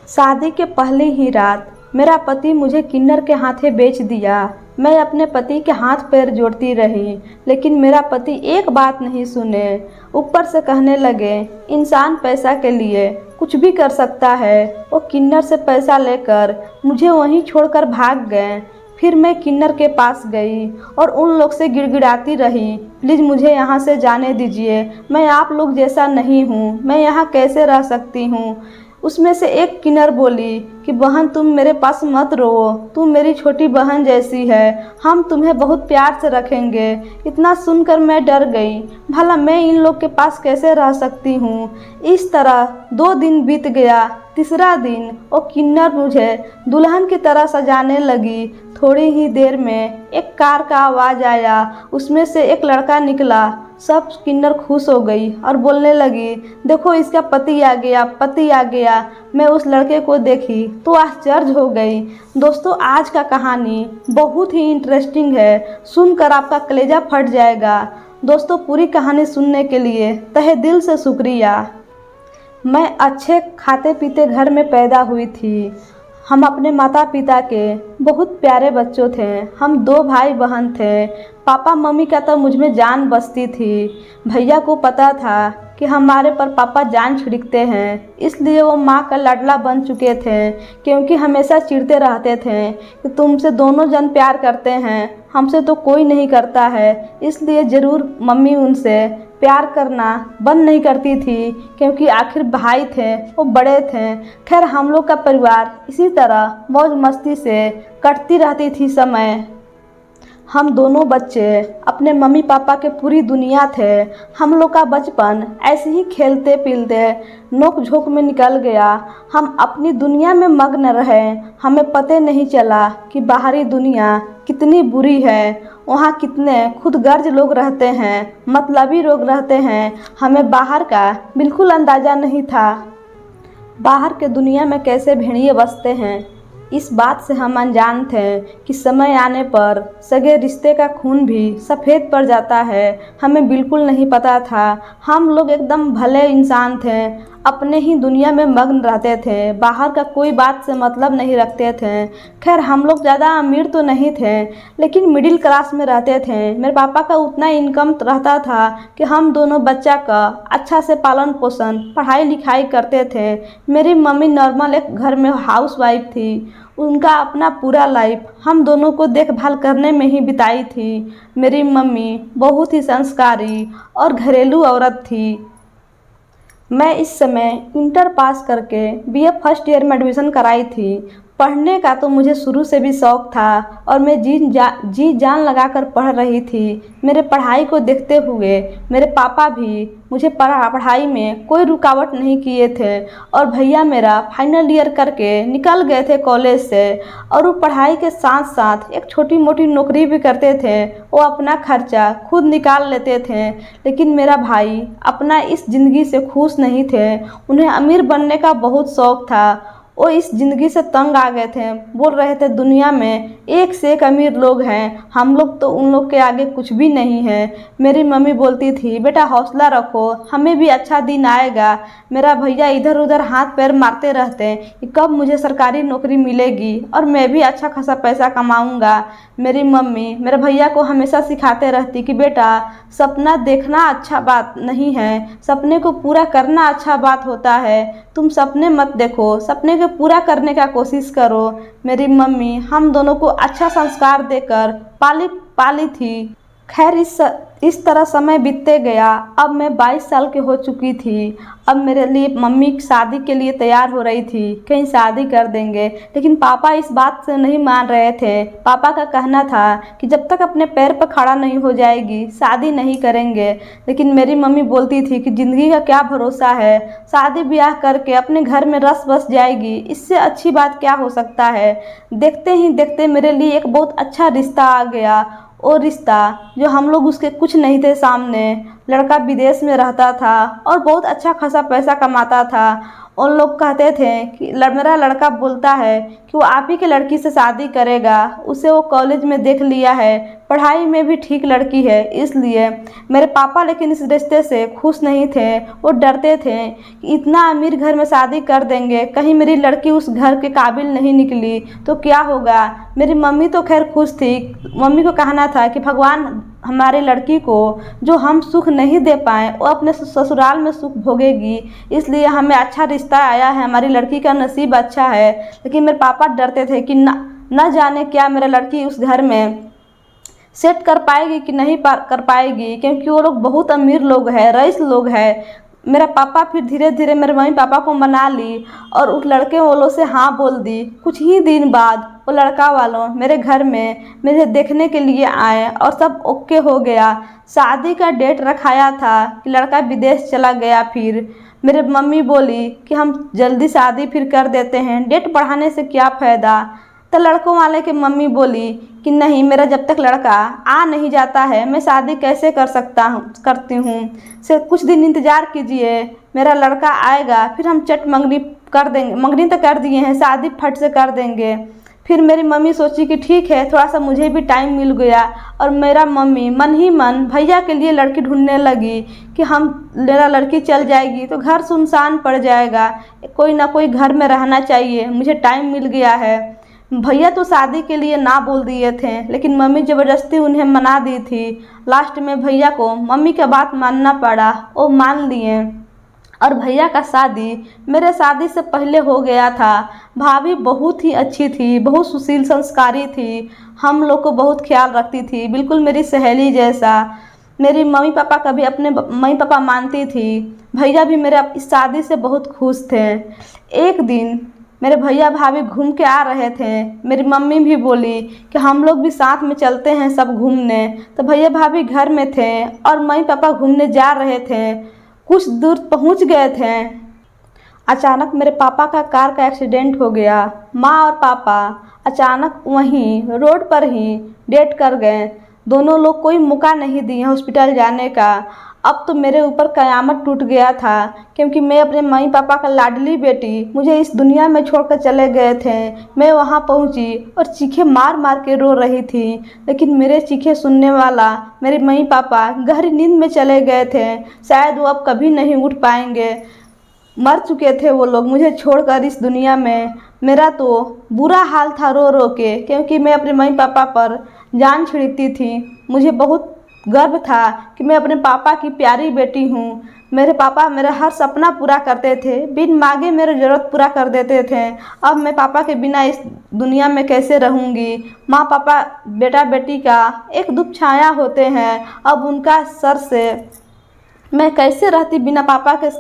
शादी के पहले ही रात मेरा पति मुझे किन्नर के हाथे बेच दिया। मैं अपने पति के हाथ पैर जोड़ती रही, लेकिन मेरा पति एक बात नहीं सुने। ऊपर से कहने लगे, इंसान पैसा के लिए कुछ भी कर सकता है। वो किन्नर से पैसा लेकर मुझे वहीं छोड़कर भाग गए। फिर मैं किन्नर के पास गई और उन लोग से गिड़गिड़ाती रही, प्लीज़ मुझे यहाँ से जाने दीजिए, मैं आप लोग जैसा नहीं हूँ, मैं यहाँ कैसे रह सकती हूँ। उसमें से एक किन्नर बोली कि बहन तुम मेरे पास मत रो, तुम मेरी छोटी बहन जैसी है, हम तुम्हें बहुत प्यार से रखेंगे। इतना सुनकर मैं डर गई, भला मैं इन लोग के पास कैसे रह सकती हूँ। इस तरह 2 दिन बीत गया। तीसरा दिन वो किन्नर मुझे दुल्हन की तरह सजाने लगी। थोड़ी ही देर में एक कार का आवाज़ आया, उसमें से एक लड़का निकला। सब किन्नर खुश हो गई और बोलने लगी, देखो इसका पति आ गया, पति आ गया। मैं उस लड़के को देखी तो आश्चर्य हो गई। दोस्तों, आज का कहानी बहुत ही इंटरेस्टिंग है, सुनकर आपका कलेजा फट जाएगा। दोस्तों, पूरी कहानी सुनने के लिए तहे दिल से शुक्रिया। मैं अच्छे खाते पीते घर में पैदा हुई थी। हम अपने माता पिता के बहुत प्यारे बच्चों थे। हम 2 भाई बहन थे। पापा मम्मी का तो मुझ में जान बसती थी। भैया को पता था कि हमारे पर पापा जान छिड़कते हैं, इसलिए वो माँ का लाडला बन चुके थे, क्योंकि हमेशा चिढ़ते रहते थे कि तुमसे दोनों जन प्यार करते हैं, हमसे तो कोई नहीं करता है। इसलिए ज़रूर मम्मी उनसे प्यार करना बंद नहीं करती थी, क्योंकि आखिर भाई थे, वो बड़े थे। खैर, हम लोग का परिवार इसी तरह मौज मस्ती से कटती रहती थी समय। हम दोनों बच्चे अपने मम्मी पापा के पूरी दुनिया थे। हम लोग का बचपन ऐसे ही खेलते पीलते नोक झोंक में निकल गया। हम अपनी दुनिया में मग्न रहे। हमें पता नहीं चला कि बाहरी दुनिया कितनी बुरी है, वहाँ कितने खुदगर्ज लोग रहते हैं, मतलबी लोग रहते हैं। हमें बाहर का बिल्कुल अंदाज़ा नहीं था, बाहर के दुनिया में कैसे भेड़िए बसते हैं। इस बात से हम अनजान थे कि समय आने पर सगे रिश्ते का खून भी सफ़ेद पड़ जाता है। हमें बिल्कुल नहीं पता था। हम लोग एकदम भले इंसान थे, अपने ही दुनिया में मग्न रहते थे, बाहर का कोई बात से मतलब नहीं रखते थे। खैर, हम लोग ज़्यादा अमीर तो नहीं थे, लेकिन मिडिल क्लास में रहते थे। मेरे पापा का उतना इनकम रहता था कि हम दोनों बच्चा का अच्छा से पालन पोषण पढ़ाई लिखाई करते थे। मेरी मम्मी नॉर्मल एक घर में हाउस वाइफ थी। उनका अपना पूरा लाइफ हम दोनों को देखभाल करने में ही बिताई थी। मेरी मम्मी बहुत ही संस्कारी और घरेलू औरत थी। मैं इस समय इंटर पास करके बीए फर्स्ट ईयर में एडमिशन कराई थी। पढ़ने का तो मुझे शुरू से भी शौक़ था और मैं जी जान लगाकर पढ़ रही थी। मेरे पढ़ाई को देखते हुए मेरे पापा भी मुझे पढ़ाई में कोई रुकावट नहीं किए थे। और भैया मेरा फाइनल ईयर करके निकल गए थे कॉलेज से, और वो पढ़ाई के साथ साथ एक छोटी मोटी नौकरी भी करते थे। वो अपना खर्चा खुद निकाल लेते थे। लेकिन मेरा भाई अपना इस ज़िंदगी से खुश नहीं थे। उन्हें अमीर बनने का बहुत शौक़ था। वो इस ज़िंदगी से तंग आ गए थे। बोल रहे थे दुनिया में एक से एक अमीर लोग हैं, हम लोग तो उन लोग के आगे कुछ भी नहीं है। मेरी मम्मी बोलती थी, बेटा हौसला रखो, हमें भी अच्छा दिन आएगा। मेरा भैया इधर उधर हाथ पैर मारते रहते कि कब मुझे सरकारी नौकरी मिलेगी और मैं भी अच्छा खासा पैसा कमाऊँगा। मेरी मम्मी मेरे भैया को हमेशा सिखाते रहती कि बेटा सपना देखना अच्छा बात नहीं है, सपने को पूरा करना अच्छा बात होता है। तुम सपने मत देखो, सपने को पूरा करने का कोशिश करो। मेरी मम्मी हम दोनों को अच्छा संस्कार देकर पाली थी। खैर, इस तरह समय बीतते गया। अब मैं 22 साल की हो चुकी थी। अब मेरे लिए मम्मी शादी के लिए तैयार हो रही थी, कहीं शादी कर देंगे। लेकिन पापा इस बात से नहीं मान रहे थे। पापा का कहना था कि जब तक अपने पैर पर खड़ा नहीं हो जाएगी शादी नहीं करेंगे। लेकिन मेरी मम्मी बोलती थी कि ज़िंदगी का क्या भरोसा है, शादी ब्याह करके अपने घर में रस बस जाएगी, इससे अच्छी बात क्या हो सकता है। देखते ही देखते मेरे लिए एक बहुत अच्छा रिश्ता आ गया। वो रिश्ता जो हम लोग उसके कुछ नहीं थे सामने, लड़का विदेश में रहता था और बहुत अच्छा खासा पैसा कमाता था। उन लोग कहते थे कि मेरा लड़का बोलता है कि वो आप ही की लड़की से शादी करेगा, उसे वो कॉलेज में देख लिया है, पढ़ाई में भी ठीक लड़की है। इसलिए मेरे पापा लेकिन इस रिश्ते से खुश नहीं थे। वो डरते थे कि इतना अमीर घर में शादी कर देंगे, कहीं मेरी लड़की उस घर के काबिल नहीं निकली तो क्या होगा। मेरी मम्मी तो खैर खुश थी। मम्मी को कहना था कि भगवान हमारी लड़की को जो हम सुख नहीं दे पाए वो अपने ससुराल में सुख भोगेगी, इसलिए हमें अच्छा रिश्ता आया है, हमारी लड़की का नसीब अच्छा है। लेकिन मेरे पापा डरते थे कि न जाने क्या मेरा लड़की उस घर में सेट कर पाएगी कि नहीं कर पाएगी, क्योंकि वो लोग बहुत अमीर लोग हैं, रईस लोग हैं। मेरा पापा फिर धीरे धीरे मेरे मम्मी पापा को मना ली और उस लड़के वालों से हाँ बोल दी। कुछ ही दिन बाद वो लड़का वालों मेरे घर में मुझे देखने के लिए आए और सब ओके हो गया। शादी का डेट रखाया था कि लड़का विदेश चला गया। फिर मेरे मम्मी बोली कि हम जल्दी शादी फिर कर देते हैं, डेट बढ़ाने से क्या फ़ायदा। तो लड़कों वाले की मम्मी बोली कि नहीं, मेरा जब तक लड़का आ नहीं जाता है मैं शादी कैसे करती हूँ। से कुछ दिन इंतज़ार कीजिए, मेरा लड़का आएगा फिर हम चट मंगनी कर देंगे। मंगनी तो कर दिए हैं, शादी फट से कर देंगे। फिर मेरी मम्मी सोची कि ठीक है, थोड़ा सा मुझे भी टाइम मिल गया और मेरा मम्मी मन ही मन भैया के लिए लड़की ढूंढने लगी कि मेरा लड़की चल जाएगी तो घर सुनसान पड़ जाएगा, कोई ना कोई घर में रहना चाहिए, मुझे टाइम मिल गया है। भैया तो शादी के लिए ना बोल दिए थे, लेकिन मम्मी ज़बरदस्ती उन्हें मना दी थी। लास्ट में भैया को मम्मी का बात मानना पड़ा, वो मान लिए और भैया का शादी मेरे शादी से पहले हो गया था। भाभी बहुत ही अच्छी थी, बहुत सुशील संस्कारी थी, हम लोग को बहुत ख्याल रखती थी, बिल्कुल मेरी सहेली जैसा। मेरी मम्मी पापा कभी अपने मम्मी पापा मानती थी। भैया भी मेरे इस शादी से बहुत खुश थे। एक दिन मेरे भैया भाभी घूम के आ रहे थे, मेरी मम्मी भी बोली कि हम लोग भी साथ में चलते हैं सब घूमने। तो भैया भाभी घर में थे और मम्मी पापा घूमने जा रहे थे। कुछ दूर पहुंच गए थे, अचानक मेरे पापा का कार का एक्सीडेंट हो गया। माँ और पापा अचानक वहीं रोड पर ही डेथ कर गए। दोनों लोग कोई मौका नहीं दिए हॉस्पिटल जाने का। अब तो मेरे ऊपर कयामत टूट गया था, क्योंकि मैं अपने मम्मी पापा का लाडली बेटी, मुझे इस दुनिया में छोड़कर चले गए थे। मैं वहां पहुंची और चीखें मार मार के रो रही थी, लेकिन मेरे चीखें सुनने वाला मेरे मम्मी पापा गहरी नींद में चले गए थे। शायद वो अब कभी नहीं उठ पाएंगे, मर चुके थे वो लोग मुझे छोड़कर इस दुनिया में। मेरा तो बुरा हाल था रो रो के, क्योंकि मैं अपने मम्मी पापा पर जान छिड़कती थी। मुझे बहुत गर्व था कि मैं अपने पापा की प्यारी बेटी हूँ। मेरे पापा मेरा हर सपना पूरा करते थे, बिन मांगे मेरी ज़रूरत पूरा कर देते थे। अब मैं पापा के बिना इस दुनिया में कैसे रहूँगी। माँ पापा बेटा बेटी का एक दुख छाया होते हैं, अब उनका सर से मैं कैसे रहती बिना पापा के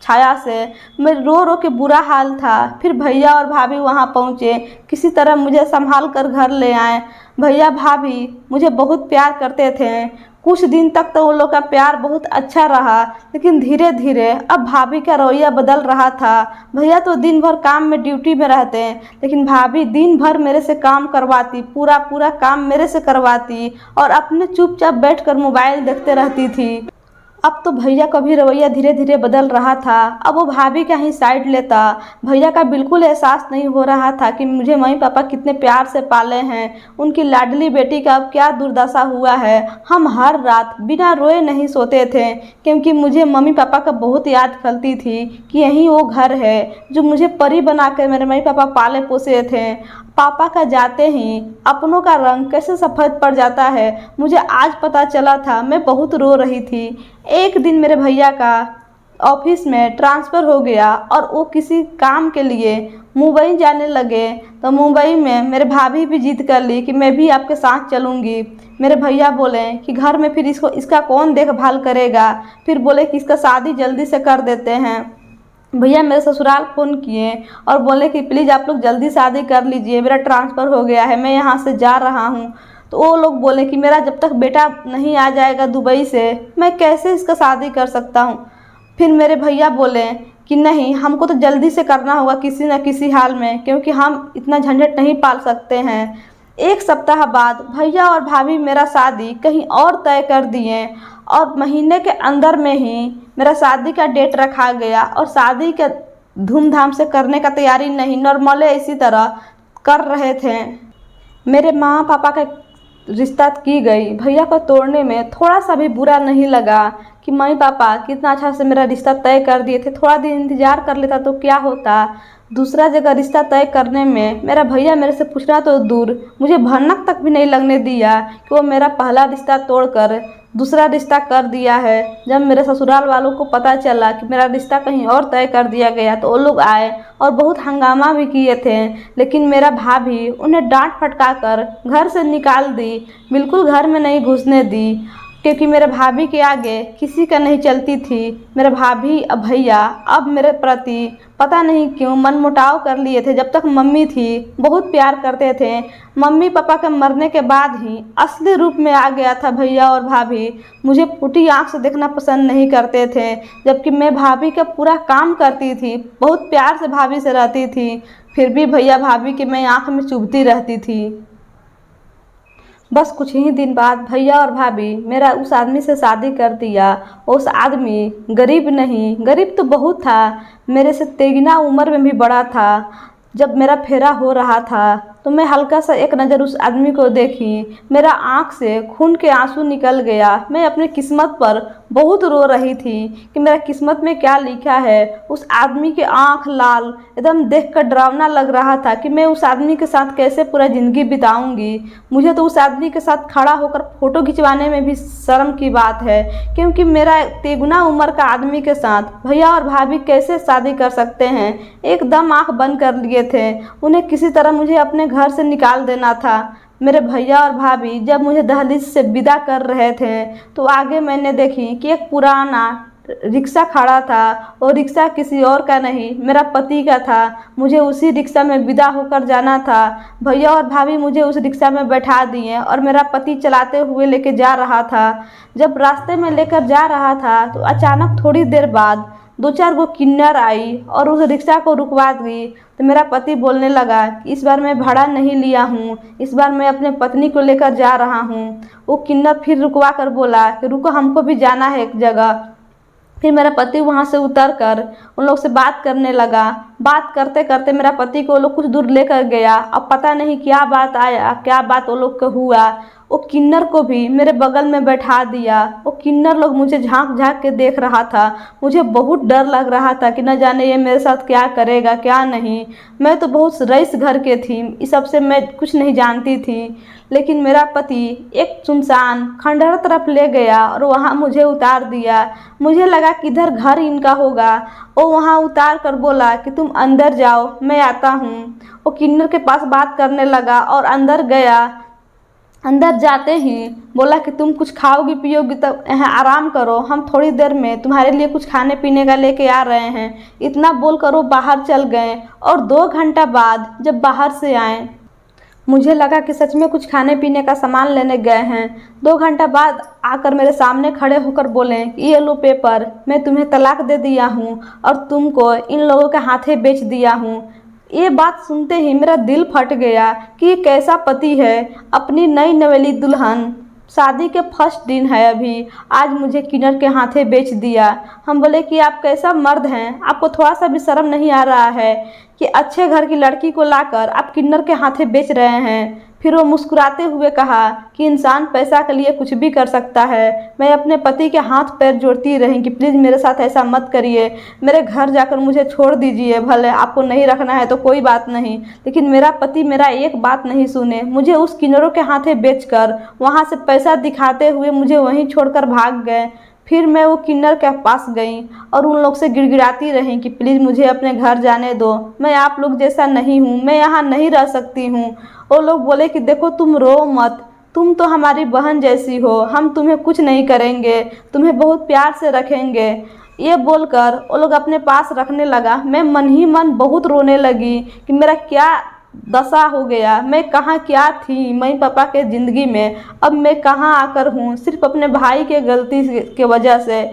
छाया से। मैं रो रो के बुरा हाल था। फिर भैया और भाभी वहाँ पहुँचे, किसी तरह मुझे संभाल कर घर ले आए। भैया भाभी मुझे बहुत प्यार करते थे। कुछ दिन तक तो उन लोग का प्यार बहुत अच्छा रहा, लेकिन धीरे धीरे अब भाभी का रवैया बदल रहा था। भैया तो दिन भर काम में ड्यूटी में रहते, लेकिन भाभी दिन भर मेरे से काम करवाती, पूरा पूरा काम मेरे से करवाती और अपने चुपचाप बैठकर मोबाइल देखते रहती थी। अब तो भैया का भी रवैया धीरे धीरे बदल रहा था। अब वो भाभी का ही साइड लेता। भैया का बिल्कुल एहसास नहीं हो रहा था कि मुझे मम्मी पापा कितने प्यार से पाले हैं, उनकी लाडली बेटी का अब क्या दुर्दशा हुआ है। हम हर रात बिना रोए नहीं सोते थे, क्योंकि मुझे मम्मी पापा का बहुत याद खलती थी कि यही वो घर है जो मुझे परी बना कर मेरे मम्मी पापा पाले पोसे थे। पापा का जाते ही अपनों का रंग कैसे सफ़ेद पड़ जाता है, मुझे आज पता चला था। मैं बहुत रो रही थी। एक दिन मेरे भैया का ऑफिस में ट्रांसफ़र हो गया और वो किसी काम के लिए मुंबई जाने लगे। तो मुंबई में मेरे भाभी भी जिद कर ली कि मैं भी आपके साथ चलूँगी। मेरे भैया बोले कि घर में फिर इसका कौन देखभाल करेगा। फिर बोले कि इसका शादी जल्दी से कर देते हैं। भैया मेरे ससुराल फ़ोन किए और बोले कि प्लीज़ आप लोग जल्दी शादी कर लीजिए, मेरा ट्रांसफ़र हो गया है, मैं यहाँ से जा रहा हूँ। तो वो लोग बोले कि मेरा जब तक बेटा नहीं आ जाएगा दुबई से, मैं कैसे इसका शादी कर सकता हूँ। फिर मेरे भैया बोले कि नहीं, हमको तो जल्दी से करना होगा किसी न किसी हाल में, क्योंकि हम इतना झंझट नहीं पाल सकते हैं। एक सप्ताह बाद भैया और भाभी मेरा शादी कहीं और तय कर दिए और महीने के अंदर में ही मेरा शादी का डेट रखा गया। और शादी के धूमधाम से करने का तैयारी नहीं, नॉर्मल इसी तरह कर रहे थे। मेरे माँ पापा का रिश्ता की गई। भैया को तोड़ने में थोड़ा सा भी बुरा नहीं लगा कि मम्मी पापा कितना अच्छा से मेरा रिश्ता तय कर दिए थे, थोड़ा दिन इंतज़ार कर लेता तो क्या होता। दूसरा जगह रिश्ता तय करने में मेरा भैया मेरे से पूछना तो दूर, मुझे भनक तक भी नहीं लगने दिया कि वो मेरा पहला रिश्ता तोड़कर दूसरा रिश्ता कर दिया है। जब मेरे ससुराल वालों को पता चला कि मेरा रिश्ता कहीं और तय कर दिया गया तो वो लोग आए और बहुत हंगामा भी किए थे, लेकिन मेरा भाभी उन्हें डांट फटका कर घर से निकाल दी, बिल्कुल घर में नहीं घुसने दी, क्योंकि मेरे भाभी के आगे किसी का नहीं चलती थी। मेरे भाभी अब भैया अब मेरे प्रति पता नहीं क्यों मनमुटाव कर लिए थे। जब तक मम्मी थी बहुत प्यार करते थे, मम्मी पापा के मरने के बाद ही असली रूप में आ गया था भैया और भाभी। मुझे फूटी आँख से देखना पसंद नहीं करते थे, जबकि मैं भाभी का पूरा काम करती थी, बहुत प्यार से भाभी से रहती थी, फिर भी भैया भाभी की मैं आँख में चुभती रहती थी। बस कुछ ही दिन बाद भैया और भाभी मेरा उस आदमी से शादी कर दिया। उस आदमी गरीब नहीं, गरीब तो बहुत था, मेरे से तेगुना उम्र में भी बड़ा था। जब मेरा फेरा हो रहा था तो मैं हल्का सा एक नज़र उस आदमी को देखी, मेरा आँख से खून के आंसू निकल गया। मैं अपनी किस्मत पर बहुत रो रही थी कि मेरा किस्मत में क्या लिखा है। उस आदमी की आँख लाल, एकदम देखकर डरावना लग रहा था कि मैं उस आदमी के साथ कैसे पूरा ज़िंदगी बिताऊंगी। मुझे तो उस आदमी के साथ खड़ा होकर फ़ोटो खिंचवाने में भी शर्म की बात है, क्योंकि मेरा तेगुना उम्र का आदमी के साथ भैया और भाभी कैसे शादी कर सकते हैं। एकदम आँख बंद कर लिए थे, उन्हें किसी तरह मुझे अपने घर से निकाल देना था। मेरे भैया और भाभी जब मुझे दहलीज से विदा कर रहे थे तो आगे मैंने देखी कि एक पुराना रिक्शा खड़ा था, और रिक्शा किसी और का नहीं मेरा पति का था। मुझे उसी रिक्शा में विदा होकर जाना था। भैया और भाभी मुझे उस रिक्शा में बैठा दिए और मेरा पति चलाते हुए लेके जा रहा था। जब रास्ते में लेकर जा रहा था तो अचानक थोड़ी देर बाद 2-4 गो किन्नर आई और उस रिक्शा को रुकवा दी। तो मेरा पति बोलने लगा कि इस बार मैं भाड़ा नहीं लिया हूँ, इस बार मैं अपने पत्नी को लेकर जा रहा हूँ। वो किन्नर फिर रुकवा कर बोला कि रुको, हमको भी जाना है एक जगह। फिर मेरा पति वहाँ से उतर कर उन लोग से बात करने लगा। बात करते करते मेरा पति को वो लोग कुछ दूर लेकर गया। अब पता नहीं क्या बात आया, क्या बात वो लोग का हुआ। वो किन्नर को भी मेरे बगल में बैठा दिया। वो किन्नर लोग मुझे झांक झांक के देख रहा था। मुझे बहुत डर लग रहा था कि न जाने ये मेरे साथ क्या करेगा क्या नहीं। मैं तो बहुत रईस घर के थी, इस सब से मैं कुछ नहीं जानती थी। लेकिन मेरा पति एक सुनसान खंडहर तरफ ले गया और वहाँ मुझे उतार दिया। मुझे लगा कि इधर घर इनका होगा। वो वहाँ उतार कर बोला कि तुम अंदर जाओ, मैं आता हूँ। वो किन्नर के पास बात करने लगा और अंदर गया। अंदर जाते ही बोला कि तुम कुछ खाओगी पियोगी तो यहाँ आराम करो, हम थोड़ी देर में तुम्हारे लिए कुछ खाने पीने का लेके आ रहे हैं। इतना बोलकर वो बाहर चल गए और 2 घंटा बाद जब बाहर से आए मुझे लगा कि सच में कुछ खाने पीने का सामान लेने गए हैं। 2 घंटा बाद आकर मेरे सामने खड़े होकर बोले कि ये लो पेपर, मैं तुम्हें तलाक दे दिया हूँ और तुमको इन लोगों के हाथे बेच दिया हूँ। ये बात सुनते ही मेरा दिल फट गया कि ये कैसा पति है। अपनी नई नवेली दुल्हन, शादी के फर्स्ट दिन है अभी, आज मुझे किन्नर के हाथे बेच दिया। हम बोले कि आप कैसा मर्द हैं, आपको थोड़ा सा भी शर्म नहीं आ रहा है कि अच्छे घर की लड़की को लाकर आप किन्नर के हाथे बेच रहे हैं। फिर वो मुस्कुराते हुए कहा कि इंसान पैसा के लिए कुछ भी कर सकता है। मैं अपने पति के हाथ पैर जोड़ती रही कि प्लीज़ मेरे साथ ऐसा मत करिए, मेरे घर जाकर मुझे छोड़ दीजिए, भले आपको नहीं रखना है तो कोई बात नहीं। लेकिन मेरा पति मेरा एक बात नहीं सुने, मुझे उस किन्नरों के हाथे बेचकर वहाँ से पैसा दिखाते हुए मुझे वहीं छोड़कर भाग गए। फिर मैं वो किन्नर के पास गई और उन लोग से गिड़गिड़ाती रही कि प्लीज़ मुझे अपने घर जाने दो, मैं आप लोग जैसा नहीं हूँ, मैं यहाँ नहीं रह सकती हूँ। वो लोग बोले कि देखो तुम रो मत, तुम तो हमारी बहन जैसी हो, हम तुम्हें कुछ नहीं करेंगे, तुम्हें बहुत प्यार से रखेंगे। ये बोलकर वो लोग अपने पास रखने लगा। मैं मन ही मन बहुत रोने लगी कि मेरा क्या दशा हो गया, मैं कहाँ क्या थी मम्मी पापा के ज़िंदगी में, अब मैं कहाँ आकर हूँ सिर्फ अपने भाई के गलती के वजह से।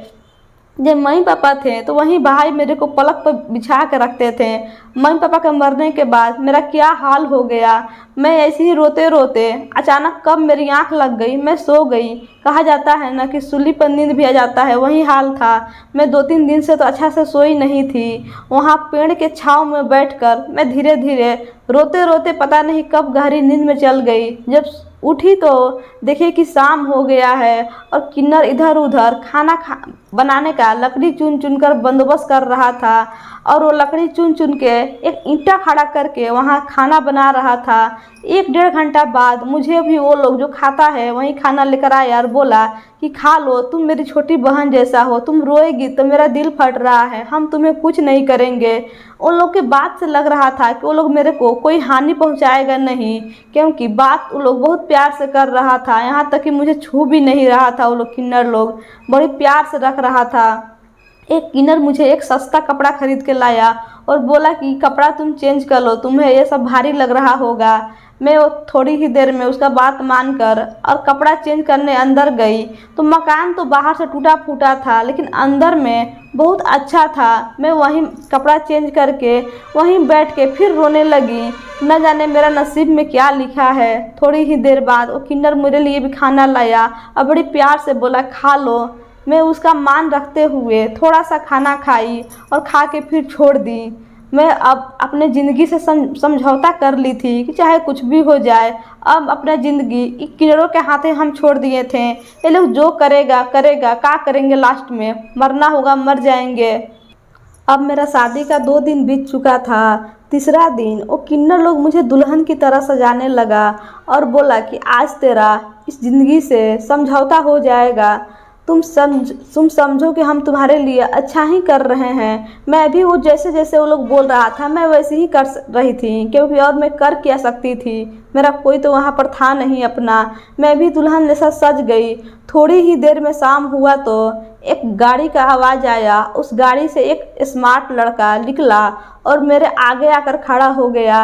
जब मम्मी पापा थे तो वहीं भाई मेरे को पलक पर बिछा कर रखते थे। मम्मी पापा के मरने के बाद मेरा क्या हाल हो गया। मैं ऐसे ही रोते रोते अचानक कब मेरी आंख लग गई, मैं सो गई। कहा जाता है ना कि सूली पर नींद भी आ जाता है, वही हाल था। मैं 2-3 दिन से तो अच्छा से सोई नहीं थी। वहाँ पेड़ के छाँव में बैठकर मैं धीरे धीरे रोते रोते पता नहीं कब गहरी नींद में चल गई। जब उठी तो देखिए कि शाम हो गया है और किन्नर इधर उधर बनाने का लकड़ी चुन चुन कर बंदोबस्त कर रहा था। और वो लकड़ी चुन चुन के एक ईंटा खड़ा करके वहाँ खाना बना रहा था। 1-1.5 घंटा बाद मुझे भी वो लोग जो खाता है वहीं खाना लेकर आया और बोला कि खा लो, तुम मेरी छोटी बहन जैसा हो, तुम रोएगी तो मेरा दिल फट रहा है, हम तुम्हें कुछ नहीं करेंगे। उन लोग के बात से लग रहा था कि वो लोग मेरे को कोई हानि पहुंचाएगा नहीं, क्योंकि बात वो लोग बहुत प्यार से कर रहा था। यहाँ तक कि मुझे छू भी नहीं रहा था। वो लोग किन्नर लोग बड़ी प्यार से रख रहा था। एक किन्नर मुझे एक सस्ता कपड़ा खरीद के लाया और बोला कि कपड़ा तुम चेंज कर लो, तुम्हें ये सब भारी लग रहा होगा। मैं वो थोड़ी ही देर में उसका बात मानकर और कपड़ा चेंज करने अंदर गई तो मकान तो बाहर से टूटा फूटा था लेकिन अंदर में बहुत अच्छा था। मैं वहीं कपड़ा चेंज करके वहीं बैठ के फिर रोने लगी। न जाने मेरा नसीब में क्या लिखा है। थोड़ी ही देर बाद वो किन्नर मेरे लिए भी खाना लाया और बड़ी प्यार से बोला खा लो। मैं उसका मान रखते हुए थोड़ा सा खाना खाई और खा के फिर छोड़ दी। मैं अब अपने ज़िंदगी से समझौता कर ली थी कि चाहे कुछ भी हो जाए, अब अपना ज़िंदगी किन्नरों के हाथे हम छोड़ दिए थे। ये लोग जो करेगा करेगा, क्या करेंगे, लास्ट में मरना होगा मर जाएंगे। अब मेरा शादी का 2 दिन बीत चुका था। तीसरा दिन वो किन्नर लोग मुझे दुल्हन की तरह सजाने लगा और बोला कि आज तेरा इस ज़िंदगी से समझौता हो जाएगा। तुम समझो कि हम तुम्हारे लिए अच्छा ही कर रहे हैं। मैं भी वो जैसे जैसे वो लोग बोल रहा था मैं वैसे ही कर रही थी, क्योंकि और मैं कर क्या सकती थी, मेरा कोई तो वहाँ पर था नहीं अपना। मैं भी दुल्हन जैसा सज गई। थोड़ी ही देर में शाम हुआ तो एक गाड़ी का आवाज़ आया। उस गाड़ी से एक स्मार्ट लड़का निकला और मेरे आगे आकर खड़ा हो गया।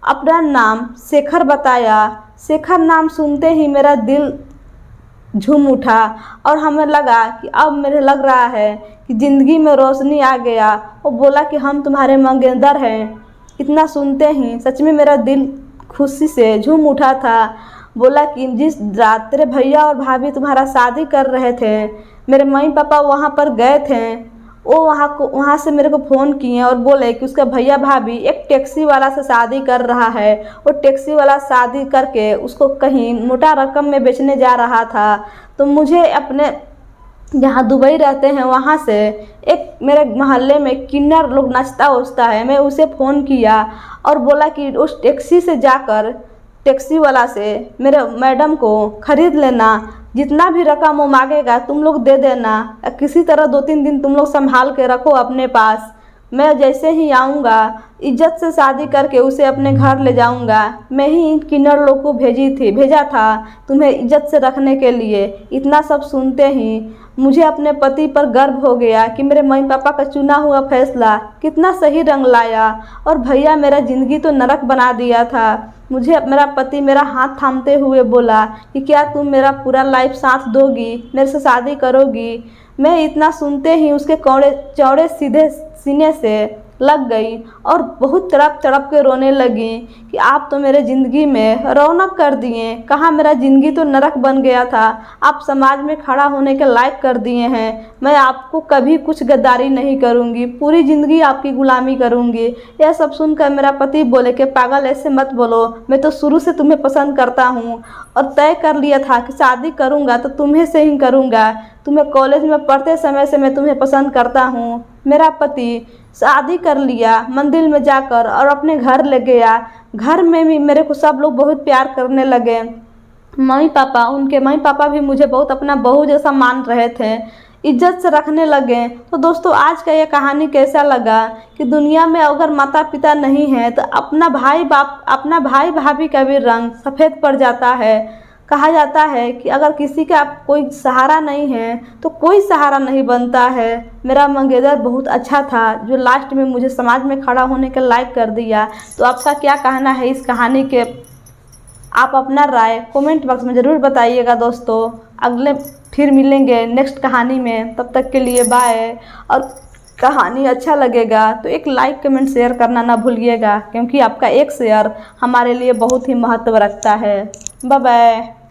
अपना नाम शेखर बताया। शेखर नाम सुनते ही मेरा दिल झूम उठा और हमें लगा कि अब मेरे लग रहा है कि ज़िंदगी में रोशनी आ गया। वो बोला कि हम तुम्हारे मंगेतर हैं। इतना सुनते ही सच में मेरा दिल खुशी से झूम उठा था। बोला कि जिस रात तेरे भैया और भाभी तुम्हारा शादी कर रहे थे, मेरे मम्मी पापा वहाँ पर गए थे। वो वहाँ से मेरे को फ़ोन किए और बोले कि उसका भैया भाभी एक टैक्सी वाला से शादी कर रहा है। वो टैक्सी वाला शादी करके उसको कहीं मोटा रकम में बेचने जा रहा था। तो मुझे अपने जहाँ दुबई रहते हैं वहाँ से एक मेरे मोहल्ले में किन्नर लोग नाचता उचता है, मैं उसे फ़ोन किया और बोला कि उस टैक्सी से जाकर टैक्सी वाला से मेरे मैडम को ख़रीद लेना। जितना भी रकम वो मांगेगा तुम लोग दे देना। किसी तरह 2-3 दिन तुम लोग संभाल के रखो अपने पास। मैं जैसे ही आऊँगा इज्जत से शादी करके उसे अपने घर ले जाऊँगा। मैं ही किन्नर लोग को भेजा था तुम्हें इज्जत से रखने के लिए। इतना सब सुनते ही मुझे अपने पति पर गर्व हो गया कि मेरे मम्मी पापा का चुना हुआ फैसला कितना सही रंग लाया। और भैया मेरा ज़िंदगी तो नरक बना दिया था। मुझे मेरा पति मेरा हाथ थामते हुए बोला कि क्या तुम मेरा पूरा लाइफ साथ दोगी, मेरे से शादी करोगी। मैं इतना सुनते ही उसके चौड़े सीधे सीने से लग गई और बहुत तड़प तड़प के रोने लगी कि आप तो मेरे ज़िंदगी में रौनक कर दिए। कहाँ मेरा ज़िंदगी तो नरक बन गया था, आप समाज में खड़ा होने के लायक कर दिए हैं। मैं आपको कभी कुछ गद्दारी नहीं करूँगी, पूरी ज़िंदगी आपकी गुलामी करूँगी। यह सब सुनकर मेरा पति बोले कि पागल ऐसे मत बोलो, मैं तो शुरू से तुम्हें पसंद करता हूँ और तय कर लिया था कि शादी करूँगा तो तुम्हें से ही करूँगा। तुम्हें कॉलेज में पढ़ते समय से मैं तुम्हें पसंद करता हूँ। मेरा पति शादी कर लिया मंदिर में जाकर और अपने घर ले गया। घर में भी मेरे को सब लोग बहुत प्यार करने लगे। उनके मम्मी पापा भी मुझे बहुत अपना बहू जैसा मान रहे थे, इज्जत से रखने लगे। तो दोस्तों आज का ये कहानी कैसा लगा कि दुनिया में अगर माता पिता नहीं है तो अपना भाई भाभी का भी रंग सफ़ेद पड़ जाता है। कहा जाता है कि अगर किसी का कोई सहारा नहीं है तो कोई सहारा नहीं बनता है। मेरा मंगेतर बहुत अच्छा था जो लास्ट में मुझे समाज में खड़ा होने के लायक कर दिया। तो आपका क्या कहना है इस कहानी के? आप अपना राय कमेंट बॉक्स में ज़रूर बताइएगा दोस्तों। अगले फिर मिलेंगे नेक्स्ट कहानी में, तब तक के लिए बाय। और कहानी अच्छा लगेगा तो एक लाइक कमेंट शेयर करना ना भूलिएगा, क्योंकि आपका एक शेयर हमारे लिए बहुत ही महत्व रखता है। Bye bye.